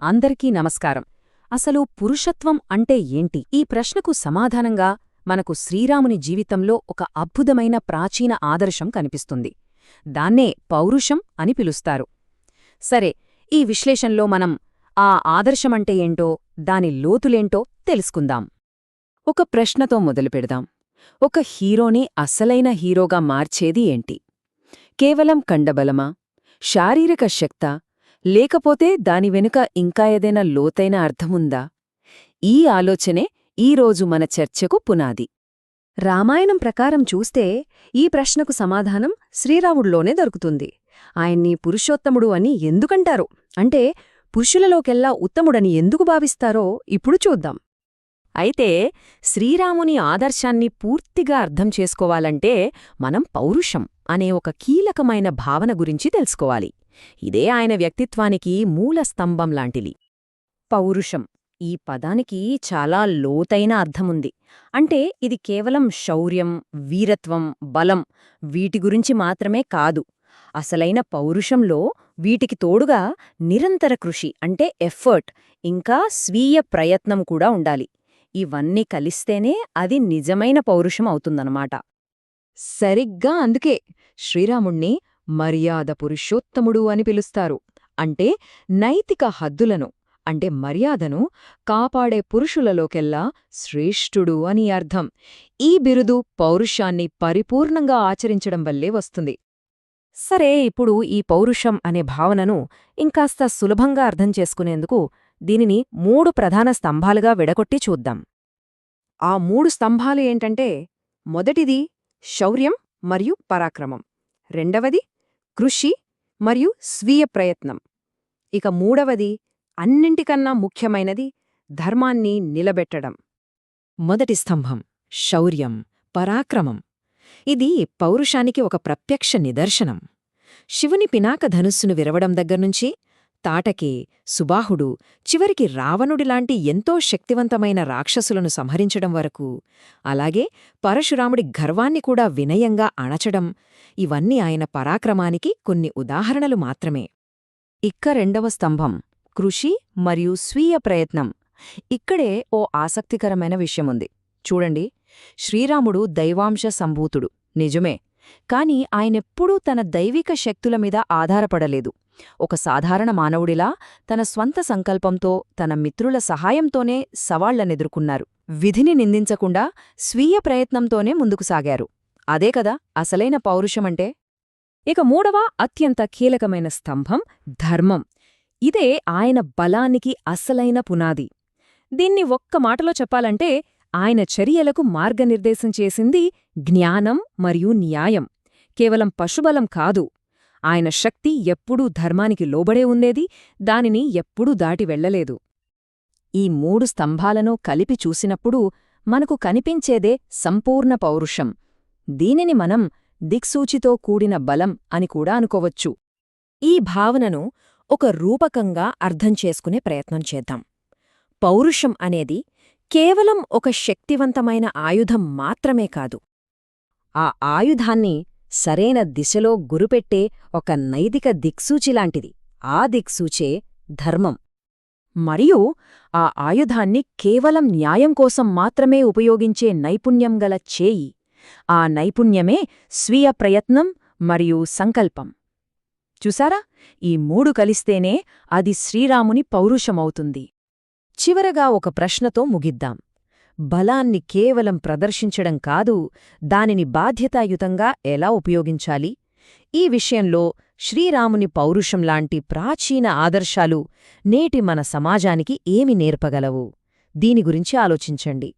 అందరికీ నమస్కారం. అసలు పురుషత్వం అంటే ఏంటి? ఈ ప్రశ్నకు సమాధానంగా మనకు శ్రీరాముని జీవితంలో ఒక అద్భుతమైన ప్రాచీన ఆదర్శం కనిపిస్తుంది. దాన్నే పౌరుషం అని పిలుస్తారు. సరే, ఈ విశ్లేషణలో మనం ఆ ఆదర్శమంటే ఏంటో, దాని లోతులేంటో తెలుసుకుందాం. ఒక ప్రశ్నతో మొదలుపెడదాం. ఒక హీరోని అసలైన హీరోగా మార్చేది ఏంటి? కేవలం కండబలమా? శారీరక శక్తా? లేకపోతే దాని వెనుక ఇంకా ఏదైనా లోతైన అర్థముందా? ఈ ఆలోచనే ఈరోజు మన చర్చకు పునాది. రామాయణం ప్రకారం చూస్తే ఈ ప్రశ్నకు సమాధానం శ్రీరాముడిలోనే దొరుకుతుంది. ఆయన్ని పురుషోత్తముడు అని ఎందుకంటారు అంటే, పురుషులలోకెల్లా ఉత్తముడని ఎందుకు భావిస్తారో ఇప్పుడు చూద్దాం. అయితే శ్రీరాముని ఆదర్శాన్ని పూర్తిగా అర్థం చేసుకోవాలంటే మనం పౌరుషం అనే ఒక కీలకమైన భావన గురించి తెలుసుకోవాలి. ఇదే ఆయన వ్యక్తిత్వానికి మూల స్తంభం లాంటిది. పౌరుషం ఈ పదానికి చాలా లోతైన అర్థముంది. అంటే ఇది కేవలం శౌర్యం, వీరత్వం, బలం వీటి గురించి మాత్రమే కాదు. అసలైన పౌరుషంలో వీటికి తోడుగా నిరంతర కృషి అంటే ఎఫర్ట్, ఇంకా స్వీయ ప్రయత్నం కూడా ఉండాలి. ఇవన్నీ కలిస్తేనే అది నిజమైన పౌరుషం అవుతుందన్నమాట. సరిగ్గా అందుకే శ్రీరాముణ్ణి మర్యాద పురుషోత్తముడు అని పిలుస్తారు. అంటే నైతిక హద్దులను, అంటే మర్యాదను కాపాడే పురుషులలోకెల్లా శ్రేష్ఠుడు అని అర్థం. ఈ బిరుదు పౌరుషాన్ని పరిపూర్ణంగా ఆచరించడం వల్లే వస్తుంది. సరే, ఇప్పుడు ఈ పౌరుషం అనే భావనను ఇంకాస్త సులభంగా అర్థం చేసుకునేందుకు దీనిని 3 ప్రధాన స్తంభాలుగా విడగొట్టి చూద్దాం. ఆ 3 స్తంభాలు ఏంటంటే, మొదటిది శౌర్యం మరియు పరాక్రమం, రెండవది కృషి మరియు స్వీయ ప్రయత్నం, ఇక మూడవది అన్నింటికన్నా ముఖ్యమైనది ధర్మాన్ని నిలబెట్టడం. మొదటి స్తంభం శౌర్యం, పరాక్రమం. ఇది పౌరుషానికి ఒక ప్రత్యక్ష నిదర్శనం. శివుని పినాక ధనుస్సును విరవడం దగ్గర్నుంచి తాటకే, సుబాహుడు, చివరికి రావణుడిలాంటి ఎంతో శక్తివంతమైన రాక్షసులను సంహరించడం వరకు, అలాగే పరశురాముడి గర్వాన్ని కూడా వినయంగా అణచడం, ఇవన్నీ ఆయన పరాక్రమానికి కొన్ని ఉదాహరణలు మాత్రమే. ఇక్క రెండవ స్తంభం కృషి మరియు స్వీయ ప్రయత్నం. ఇక్కడే ఓ ఆసక్తికరమైన విషయముంది. చూడండి, శ్రీరాముడు దైవాంశ సంభూతుడు నిజమే, కాని ఆయనెప్పుడూ తన దైవిక శక్తుల మీద ఆధారపడలేదు. ఒక సాధారణ మానవుడిలా తన స్వంత సంకల్పంతో, తన మిత్రుల సహాయంతోనే సవాళ్లనెదుర్కొన్నారు. విధిని నిందించకుండా స్వీయ ప్రయత్నంతోనే ముందుకు సాగారు. అదే కదా అసలైన పౌరుషమంటే. ఇక మూడవ అత్యంత కీలకమైన స్తంభం ధర్మం. ఇదే ఆయన బలానికి అసలైన పునాది. దీన్ని ఒక్క మాటలో చెప్పాలంటే, ఆయన చర్యలకు మార్గనిర్దేశం చేసింది జ్ఞానం మరియు న్యాయం, కేవలం పశుబలం కాదు. ఆయన శక్తి ఎప్పుడూ ధర్మానికి లోబడే ఉండేది, దానిని ఎప్పుడూ దాటి వెళ్లలేదు. ఈ 3 స్తంభాలను కలిపి చూసినప్పుడు మనకు కనిపించేదే సంపూర్ణ పౌరుషం. దీనిని మనం దిక్సూచితో కూడిన బలం అని కూడా అనుకోవచ్చు. ఈ భావనను ఒక రూపకంగా అర్థం చేసుకునే ప్రయత్నం చేద్దాం. పౌరుషం అనేది కేవలం ఒక శక్తివంతమైన ఆయుధం మాత్రమే కాదు. ఆ ఆయుధాన్ని సరైన దిశలో గురిపెట్టే ఒక నైతిక దిక్సూచిలాంటిది. ఆ దిక్సూచే ధర్మం. మరియు ఆ ఆయుధాన్ని కేవలం న్యాయం కోసం మాత్రమే ఉపయోగించే నైపుణ్యం గల చేయి. ఆ నైపుణ్యమే స్వీయ ప్రయత్నం మరియు సంకల్పం. చూసారా, ఈ 3 కలిస్తేనే అది శ్రీరాముని పౌరుషమవుతుంది. చివరగా ఒక ప్రశ్నతో ముగిద్దాం. బలాన్ని కేవలం ప్రదర్శించడం కాదు, దానిని బాధ్యతాయుతంగా ఎలా ఉపయోగించాలి? ఈ విషయంలో శ్రీరాముని పౌరుషంలాంటి ప్రాచీన ఆదర్శాలు నేటి మన సమాజానికి ఏమి నేర్పగలవు? దీని గురించి ఆలోచించండి.